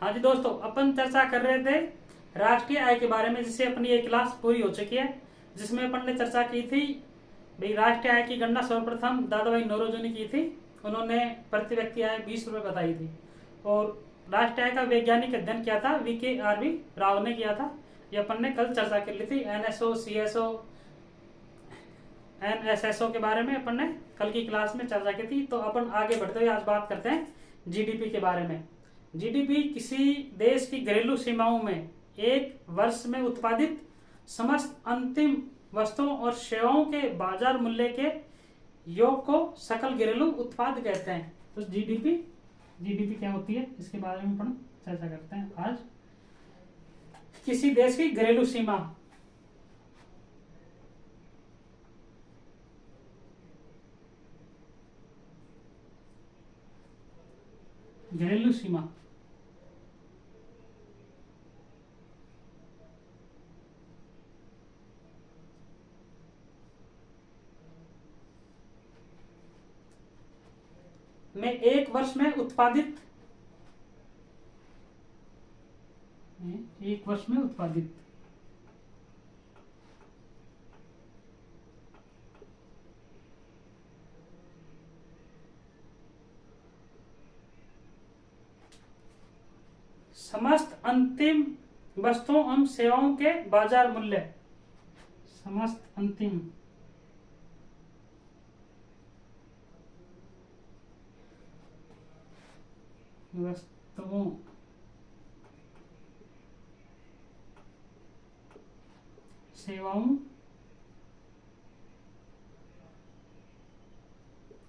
हाँ जी दोस्तों, अपन चर्चा कर रहे थे राष्ट्रीय आय के बारे में, जिससे अपनी एक क्लास पूरी हो चुकी है, जिसमें अपन ने चर्चा की थी भाई राष्ट्रीय आय की गणना सर्वप्रथम दादा भाई नौरोजी ने की थी। उन्होंने प्रति व्यक्ति आय 20 रुपये बताई थी। और राष्ट्रीय आय का वैज्ञानिक अध्ययन किया था VKRV राव ने किया था। ये अपन ने कल चर्चा कर ली थी। NSO, CSO, NSSO के बारे में अपन ने कल की क्लास में चर्चा की थी। तो अपन आगे बढ़ते हुए आज बात करते हैं GDP के बारे में। GDP किसी देश की घरेलू सीमाओं में एक वर्ष में उत्पादित समस्त अंतिम वस्तुओं और सेवाओं के बाजार मूल्य के योग को सकल घरेलू उत्पाद कहते हैं। तो जीडीपी क्या होती है, इसके बारे में अपन चर्चा करते हैं आज। किसी देश की घरेलू सीमा, घरेलू सीमा में एक वर्ष में उत्पादित समस्त अंतिम वस्तुओं एवं सेवाओं के बाजार मूल्य, समस्त अंतिम वस्तुओं सेवाओं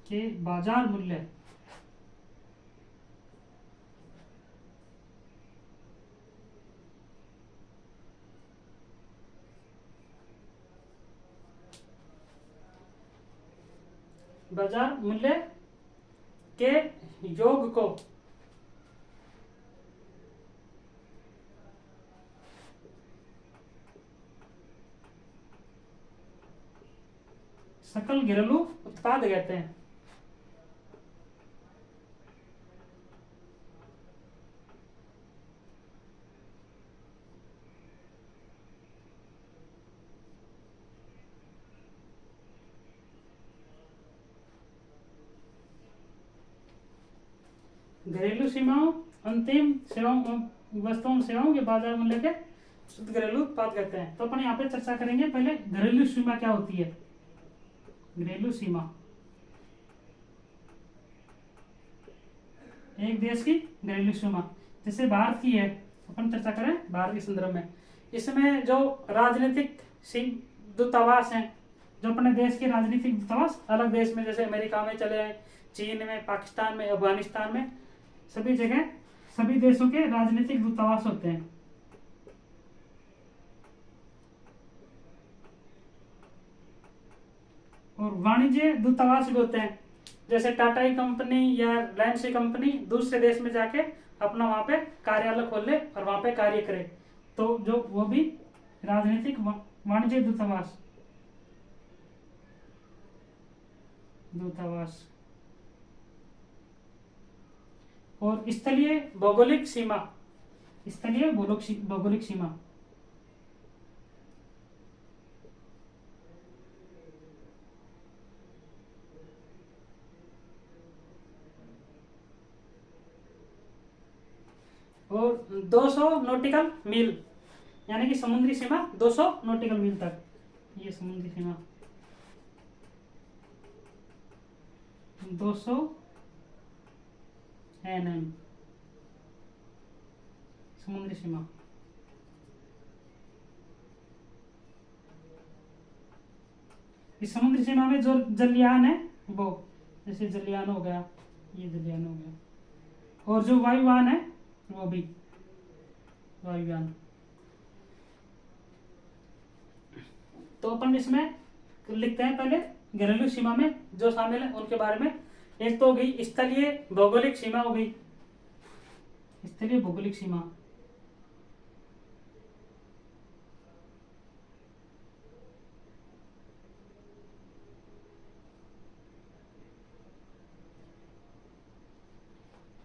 के बाजार मूल्य के योग को सकल घरेलू उत्पाद कहते हैं। घरेलू सीमाओं, अंतिम सेवाओं, वस्तुओं सेवाओं के बाजार मूल्य के शुद्ध घरेलू उत्पाद कहते हैं। तो अपन यहाँ पे चर्चा करेंगे। पहले घरेलू सीमा क्या होती है। घरेलू सीमा एक देश की घरेलू सीमा, जैसे भारत की है, अपन चर्चा करें भारत के संदर्भ में। इसमें जो राजनीतिक दूतावास हैं, जो अपने देश के राजनीतिक दूतावास अलग देश में, जैसे अमेरिका में चले हैं, चीन में, पाकिस्तान में, अफगानिस्तान में, सभी जगह सभी देशों के राजनीतिक दूतावास होते हैं। और वाणिज्य दूतावास भी होते हैं, जैसे टाटा की कंपनी या रिलायंस की कंपनी दूसरे देश में जाके अपना वहां पे कार्यालय खोल ले और वहां पे कार्य करे, तो जो वो भी राजनीतिक वाणिज्य दूतावास और स्थलीय भौगोलिक सीमा, भौगोलिक सीमा और 200 नॉटिकल मील, यानी कि समुद्री सीमा 200 नॉटिकल मील तक, ये समुद्री सीमा 200 NM समुद्री सीमा। इस समुद्री सीमा में जो जलयान है, वो जैसे जलयान हो गया, ये जलयान हो गया, और जो वायुयान है वो भी वायुयान। तो अपन इसमें लिखते हैं पहले घरेलू सीमा में जो शामिल है उनके बारे में। एक तो हो गई स्थलीय भौगोलिक सीमा, हो गई स्थलीय भौगोलिक सीमा।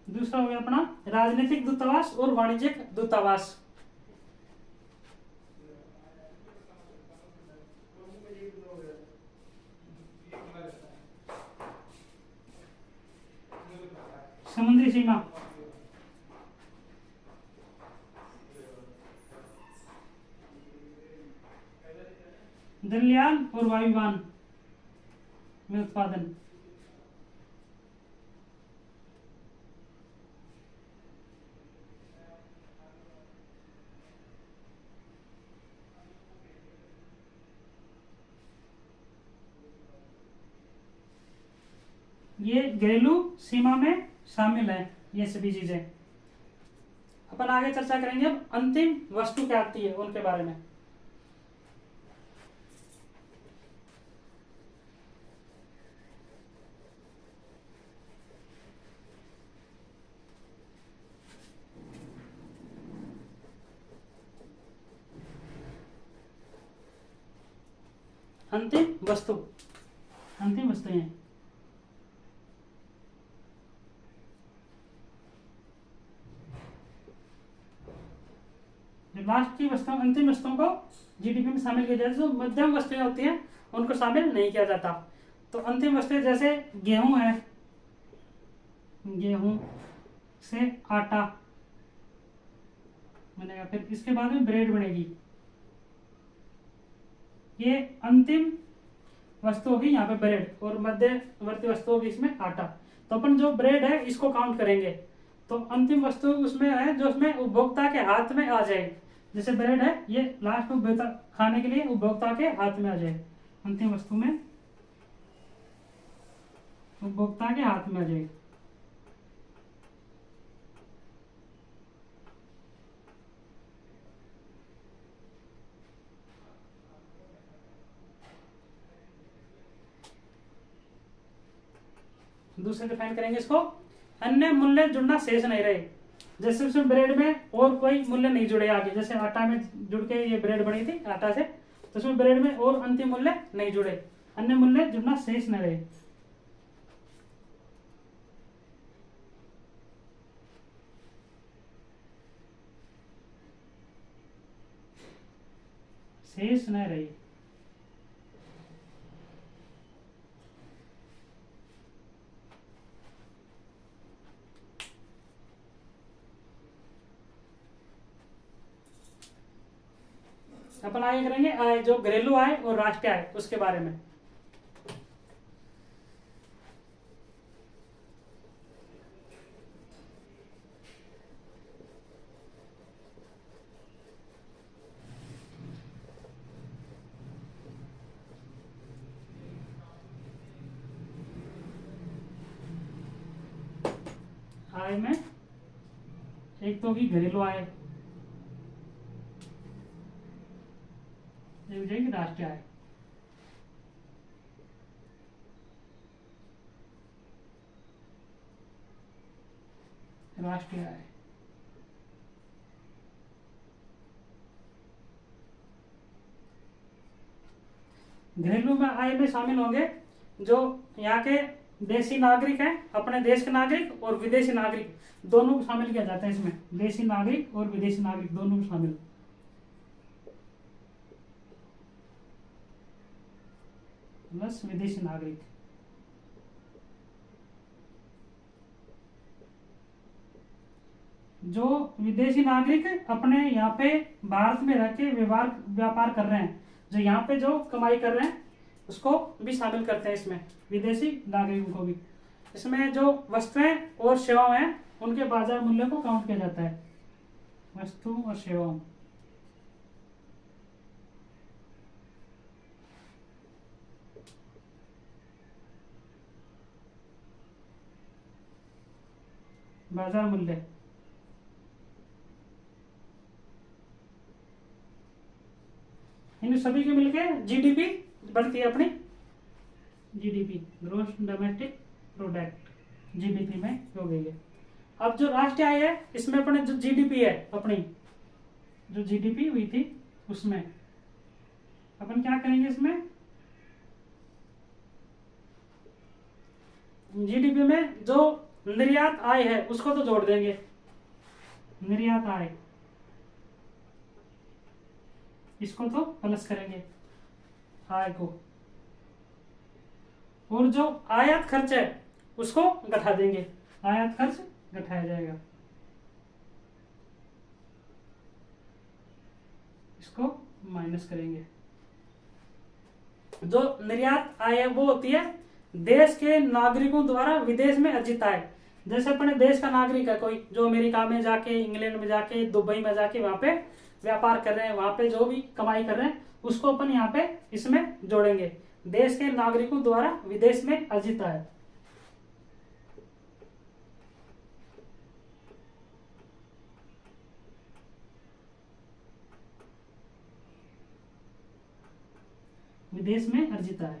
दूसरा हो गया अपना राजनीतिक दूतावास और वाणिज्यिक दूतावास। समुद्री सीमा, जलयान और वायुयान में उत्पादन। ये घरेलू सीमा में शामिल है ये सभी चीजें। अपन आगे चर्चा करेंगे अब अंतिम वस्तु क्या आती है उनके बारे में। अंतिम वस्तु, अंतिम वस्तुएं। लास्ट की वस्तु, अंतिम वस्तुओं को जीडीपी में शामिल किया जाता है। जो मध्यम वस्तुएं होती हैं उनको शामिल नहीं किया जाता। तो अंतिम वस्तुएं जैसे गेहूं है, गेहूं से आटा बनेगा, फिर इसके बाद में ब्रेड बनेगी। ये अंतिम वस्तु होगी यहाँ पे ब्रेड, और मध्यवर्ती वस्तु होगी इसमें आटा। तो अपन जो ब्रेड है इसको काउंट करेंगे, तो अंतिम वस्तु उसमें है जो उसमें उपभोक्ता के हाथ में आ जाए। जैसे ब्रेड है ये लास्ट में खाने के लिए उपभोक्ता के हाथ में आ जाए, अंतिम वस्तु में उपभोक्ता के हाथ में आ जाए। दूसरे डिफाइन करेंगे इसको, अन्य मूल्य जुड़ना शेष नहीं रहे। जैसे उसमें ब्रेड में और कोई मूल्य नहीं जुड़े आगे, जैसे आटा में जुड़ के ये ब्रेड बनी थी आटा से, तो उसमें ब्रेड में और अंतिम मूल्य नहीं जुड़े, अन्य मूल्य जुड़ना शेष न रहे। शेष न रहे। अपन आगे करेंगे आय, जो घरेलू आय और राष्ट्रीय आय उसके बारे में। आय में एक तो होगी घरेलू आय, हो जाएगी राष्ट्रीय आय। राष्ट्रीय आय घरेलू में आय में शामिल होंगे जो यहाँ के देशी नागरिक हैं, अपने देश के नागरिक और विदेशी नागरिक दोनों को शामिल किया जाता है इसमें। देशी नागरिक और विदेशी नागरिक दोनों को शामिल, प्लस विदेशी नागरिक। जो विदेशी नागरिक अपने यहाँ पे भारत में रह के व्यापार कर रहे हैं, जो यहाँ पे जो कमाई कर रहे हैं उसको भी शामिल करते हैं इसमें, विदेशी नागरिकों को भी। इसमें जो वस्तुएं और सेवाएं हैं उनके बाजार मूल्य को काउंट किया जाता है। वस्तु और सेवाओं, बाजार मूल्य। इन सभी के मिलके जीडीपी बनती है अपनी, GDP gross domestic product, GDP में हो गई है। अब जो राष्ट्रीय आय है इसमें अपने जो जीडीपी है, अपनी जो जीडीपी हुई थी उसमें अपन क्या करेंगे, इसमें जीडीपी में जो निर्यात आय है उसको तो जोड़ देंगे, निर्यात आय, इसको तो प्लस करेंगे आय को, और जो आयात खर्च है उसको घटा देंगे, आयात खर्च घटाया जाएगा, इसको माइनस करेंगे। जो निर्यात आय है वो होती है देश के नागरिकों द्वारा विदेश में अर्जित आय। जैसे अपने देश का नागरिक है कोई, जो अमेरिका में जाके, इंग्लैंड में जाके, दुबई में जाके वहां पे व्यापार कर रहे हैं, वहां पे जो भी कमाई कर रहे हैं उसको अपन यहाँ पे इसमें जोड़ेंगे, देश के नागरिकों द्वारा विदेश में अर्जित आय। विदेश में अर्जित आय,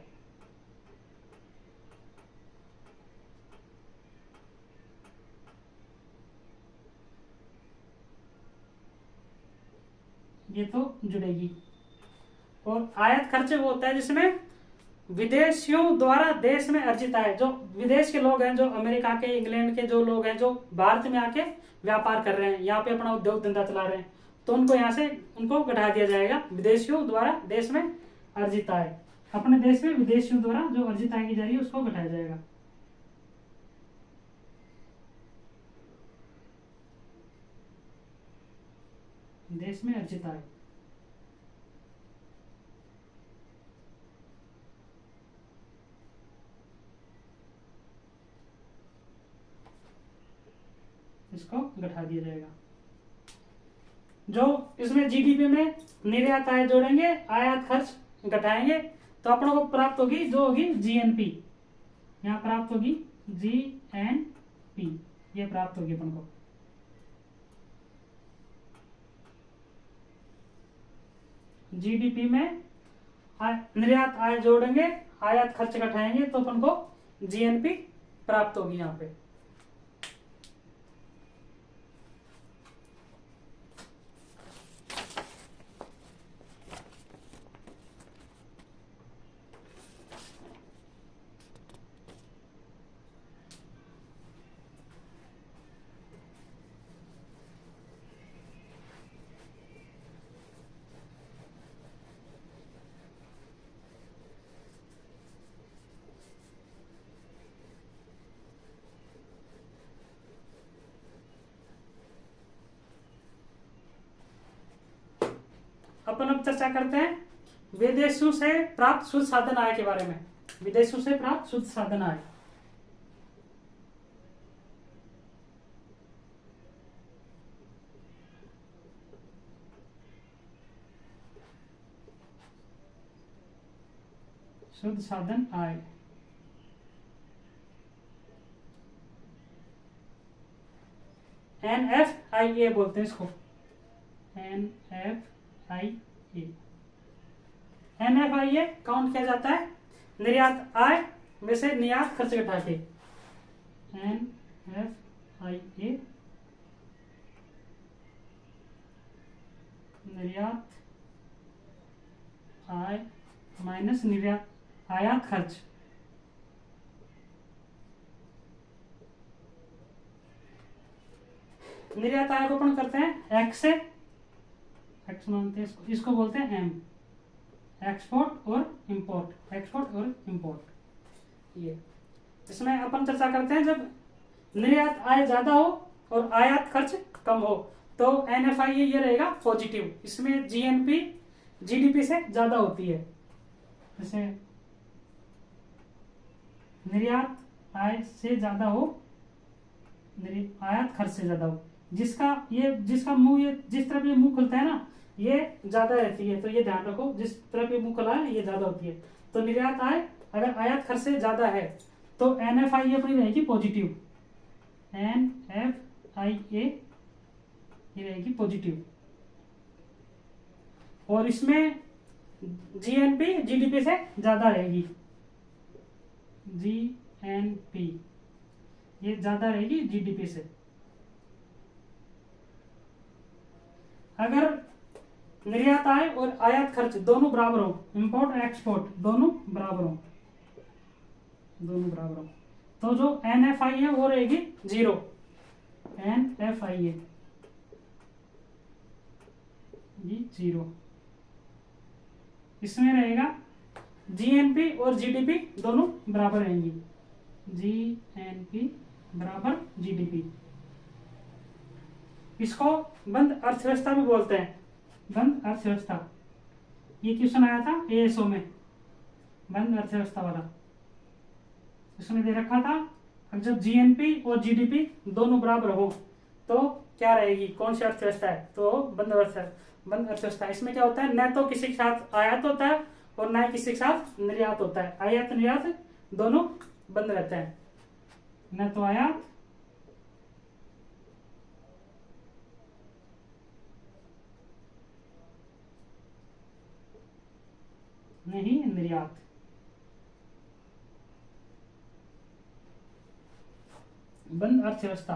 ये तो जुड़ेगी। और आयात खर्च वो होता है जिसमें विदेशियों द्वारा देश में अर्जित आय, जो विदेश के लोग हैं, जो अमेरिका के, इंग्लैंड के जो लोग हैं, जो भारत में आके व्यापार कर रहे हैं, यहाँ पे अपना उद्योग धंधा चला रहे हैं, तो उनको यहाँ से उनको घटा दिया जाएगा, विदेशियों द्वारा देश में अर्जित आय। अपने देश में विदेशियों द्वारा जो अर्जित आय की जा रही है उसको घटाया जाएगा। देश में अर्जित आय, इसको घटा दिया जाएगा। जो इसमें जीडीपी में निर्यात आय जोड़ेंगे, आयात खर्च घटाएंगे, तो अपनों को प्राप्त होगी जो होगी जीएनपी, यहाँ प्राप्त होगी जीएनपी, ये प्राप्त होगी अपन को। जीडीपी में निर्यात आय जोड़ेंगे, आयात खर्च घटाएंगे, तो अपन को जीएनपी प्राप्त होगी यहाँ पे। अपन अब चर्चा करते हैं विदेशों से प्राप्त शुद्ध साधन आय के बारे में। विदेशों से प्राप्त शुद्ध साधन आय, शुद्ध साधन आय, NFIA बोलते हैं इसको, NFIA। NFIA काउंट किया जाता है निर्यात आय में से निर्यात खर्च घटा के। NFIA निर्यात आय माइनस निर्यात आयात खर्च। निर्यात आय को अपन करते हैं एक्स से, एक्स मानते हैं इसको बोलते हैं एम, एक्सपोर्ट और इंपोर्ट, एक्सपोर्ट और इंपोर्ट। ये इसमें अपन चर्चा करते हैं जब निर्यात आय ज्यादा हो और आयात खर्च कम हो तो NFIA ये रहेगा पॉजिटिव, इसमें जीएनपी जीडीपी से ज्यादा होती है। जैसे निर्यात आय से ज्यादा हो, आयात खर्च से ज्यादा हो, जिसका मुंह, ये जिस तरफ ये मुंह खुलता है ना ये ज्यादा रहती है, तो ये ध्यान रखो, जिस तरफ ये मुंह खुला है ये ज्यादा होती है। तो निर्यात आय अगर आयात खर्च से ज्यादा है तो NFIA अपनी रहेगी पॉजिटिव, NFIA ये रहेगी पॉजिटिव, और इसमें जीएनपी जीडीपी से ज्यादा रहेगी, जीएनपी ये ज्यादा रहेगी जीडीपी से। अगर निर्यात आय और आयात खर्च दोनों बराबर हो, इंपोर्ट और एक्सपोर्ट दोनों बराबर हो, तो जो NFIA वो रहेगी जीरो, NFIA ये 0। इसमें रहेगा जीएनपी और जीडीपी दोनों बराबर रहेंगी, जीएनपी बराबर जीडीपी। इसको बंद अर्थव्यवस्था भी बोलते हैं, बंद अर्थव्यवस्था। ये क्वेश्चन आया था एएसओ में, बंद अर्थव्यवस्था वाला। इसमें दे रखा था अब जब जीएनपी और जीडीपी दोनों बराबर हो तो क्या रहेगी, कौन सी अर्थव्यवस्था है, तो बंद अर्थव्यवस्था। इसमें क्या होता है, न तो किसी के साथ आयात होता है और न किसी के साथ निर्यात होता है। आयात निर्यात दोनों बंद रहते हैं, न तो आयात नहीं निर्यात। बंद अर्थव्यवस्था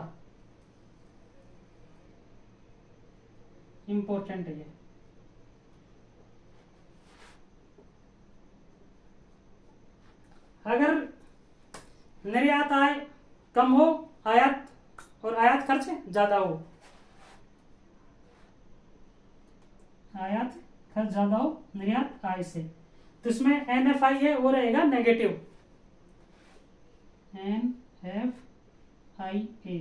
इंपॉर्टेंट है ये। अगर निर्यात आय कम हो, आयात और आयात खर्च ज्यादा हो, आयात खर्च ज्यादा हो निर्यात आय से, तो इसमें एनएफआई है वो रहेगा नेगेटिव, NFIA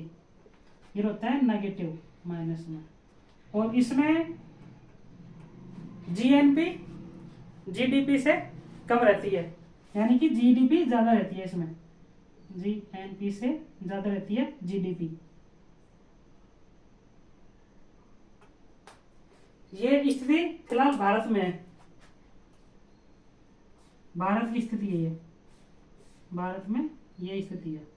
ये होता है नेगेटिव माइनस में। और इसमें जीएनपी जीडीपी से कम रहती है, यानी कि जीडीपी ज्यादा रहती है इसमें, जीएनपी से ज्यादा रहती है जीडीपी। ये स्थिति फिलहाल भारत में है, भारत की स्थिति है ये, भारत में ये स्थिति है।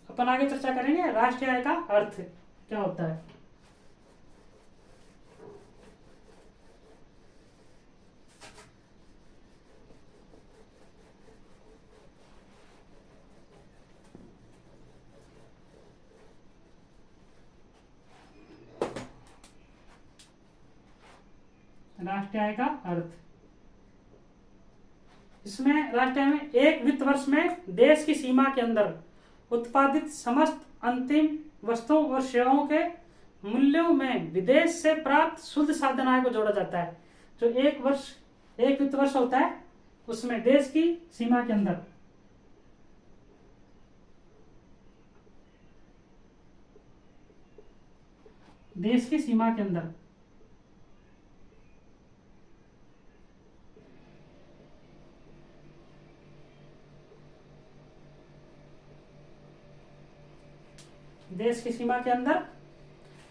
अपन आगे चर्चा करेंगे राष्ट्रीय आय का अर्थ क्या होता है। राष्ट्रीय आय का अर्थ, इसमें राष्ट्रीय आय में एक वित्त वर्ष में देश की सीमा के अंदर उत्पादित समस्त अंतिम वस्तुओं और सेवाओं के मूल्यों में विदेश से प्राप्त शुद्ध साधन आय को जोड़ा जाता है। जो एक वित्त वर्ष होता है उसमें देश की सीमा के अंदर देश की सीमा के अंदर देश की सीमा के अंदर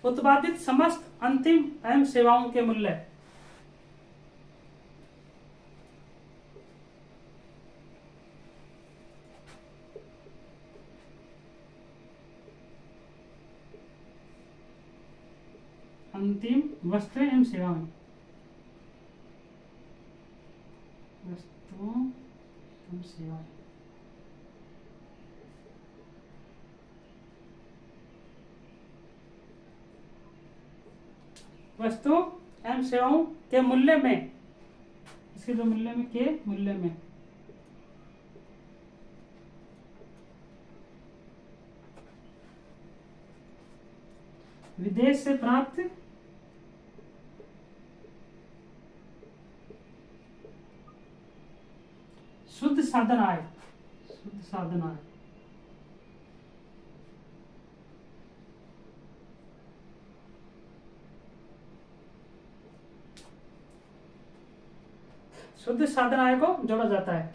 उत्पादित समस्त अंतिम एवं सेवाओं के मूल्य, अंतिम वस्तुएं एवं सेवाएं, वस्तुओं एवं सेवाएं, वस्तु एवं सेवाओं के मूल्य में, इसके जो मूल्य में के मूल्य में विदेश से प्राप्त शुद्ध साधन आय, शुद्ध साधन आय, शुद्ध साधन आय को जोड़ा जाता है।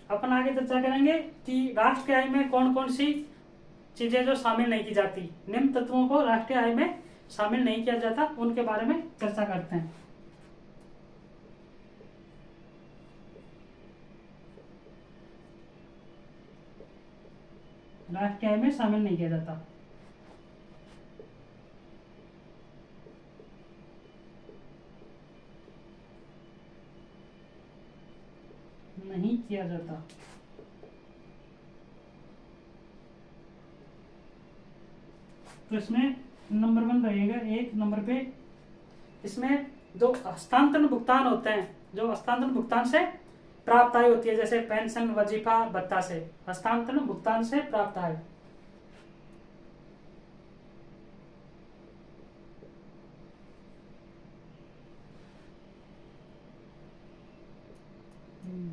अपन आगे चर्चा करेंगे कि राष्ट्रीय आय में कौन कौन सी चीजें जो शामिल नहीं की जाती, निम्न तत्वों को राष्ट्रीय आय में शामिल नहीं किया जाता, उनके बारे में चर्चा करते हैं। राष्ट्रीय आय में शामिल नहीं किया जाता, नहीं किया जाता। तो इसमें नंबर 1 रहेगा, 1 नंबर पे इसमें जो हस्तांतरण भुगतान होते हैं, जो हस्तांतरण भुगतान से प्राप्त आय होती है, जैसे पेंशन, वजीफा, भत्ता से हस्तांतरण भुगतान से प्राप्त आय।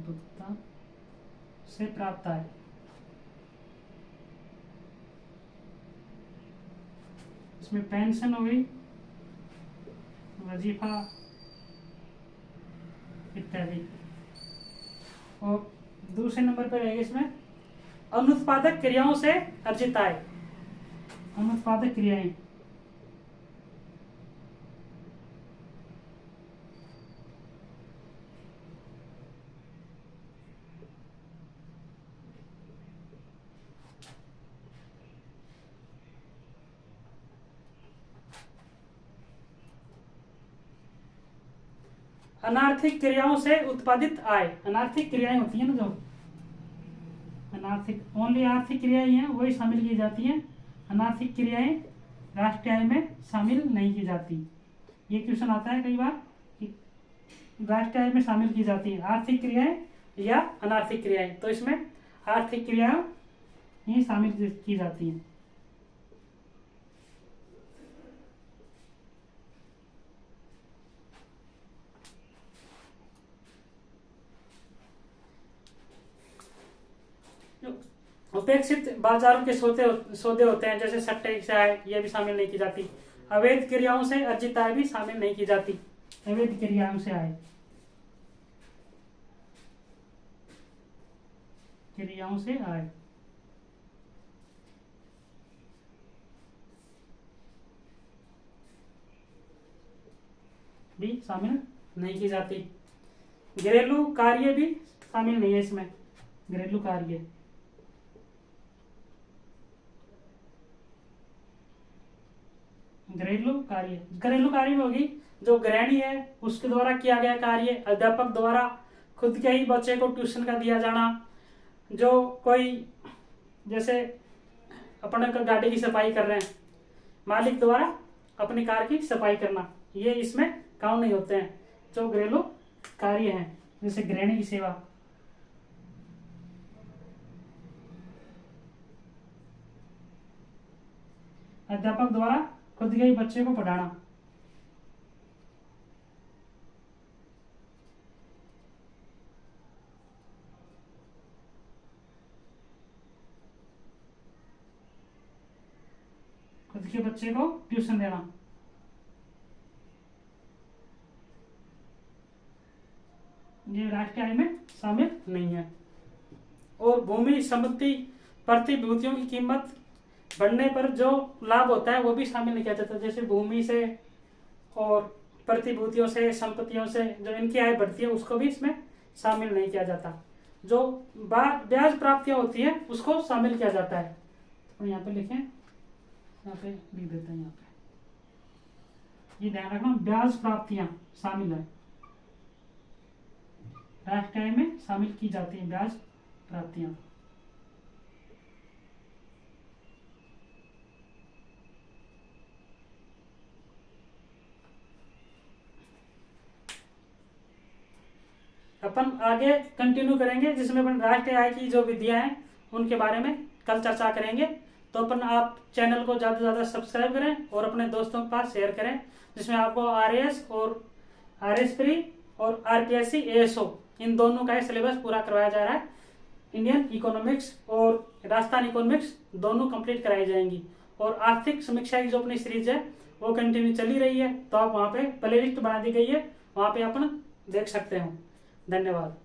भुगतान से प्राप्त आय, इसमें पेंशन हो गई, वजीफा इत्यादि। और दूसरे नंबर पर रहेगा इसमें अनुत्पादक क्रियाओं से अर्जित आय। अनुत्पादक क्रियाएं, अनार्थिक क्रियाओं से उत्पादित आय। अनार्थिक क्रियाएं होती है ना, जो अनार्थिक, ओनली आर्थिक क्रियाएं हैं वही शामिल की जाती हैं, अनार्थिक क्रियाएं राष्ट्रीय आय में शामिल नहीं की जाती। ये क्वेश्चन आता है कई बार कि राष्ट्रीय आय में शामिल की जाती है आर्थिक क्रियाएं या अनार्थिक क्रियाएं, तो इसमें आर्थिक क्रियाएं ही शामिल की जाती हैं। उपेक्षित बाजारों के सौदे होते हैं, जैसे सट्टे से आय, ये भी शामिल नहीं की जाती। अवैध क्रियाओं से अर्जित आय भी शामिल नहीं की जाती। अवैध क्रियाओं से आय, क्रियाओं से आय भी शामिल नहीं की जाती। घरेलू कार्य भी शामिल नहीं है इसमें, घरेलू कार्य, घरेलू कार्य में होगी जो गृहिणी है उसके द्वारा किया गया कार्य, अध्यापक द्वारा खुद के ही बच्चे को ट्यूशन का दिया जाना, जो कोई जैसे अपने गाड़ी की सफाई कर रहे हैं, मालिक द्वारा अपनी कार की सफाई करना, ये इसमें काम नहीं होते हैं। जो घरेलू कार्य हैं, जैसे गृहिणी की सेवा, अध्यापक द्वारा खुद के ही बच्चे को पढ़ाना, खुद के बच्चे को ट्यूशन देना, ये राष्ट्रीय आय में शामिल नहीं है। और भूमि संपत्ति प्रतिभूतियों की कीमत बढ़ने पर जो लाभ होता है वो भी शामिल नहीं किया जाता, जैसे भूमि से और प्रतिभूतियों से, संपत्तियों से जो इनकी आय बढ़ती है उसको भी इसमें शामिल नहीं किया जाता। जो ब्याज प्राप्तियां होती है उसको शामिल किया जाता है। तो यहाँ पे लिखें, यहाँ पे लिख देते हैं, यहाँ पे ये ध्यान रखना, ब्याज प्राप्तियां शामिल है, राष्ट्रीय आय में शामिल की जाती है ब्याज प्राप्तियां। अपन आगे कंटिन्यू करेंगे, जिसमें अपन राष्ट्रीय आय की जो विधियां हैं उनके बारे में कल चर्चा करेंगे। तो अपन आप चैनल को ज़्यादा से ज़्यादा सब्सक्राइब करें और अपने दोस्तों के पास शेयर करें, जिसमें आपको RAS और RS प्री और RPSC ASO इन दोनों का सिलेबस पूरा करवाया जा रहा है। इंडियन इकोनॉमिक्स और राजस्थान इकोनॉमिक्स दोनों कंप्लीट कराई जाएंगी। और आर्थिक समीक्षा की जो अपनी सीरीज है वो कंटिन्यू चली रही है, तो आप वहाँ पे प्लेलिस्ट बना दी गई है, वहाँ पे अपन देख सकते हो। धन्यवाद।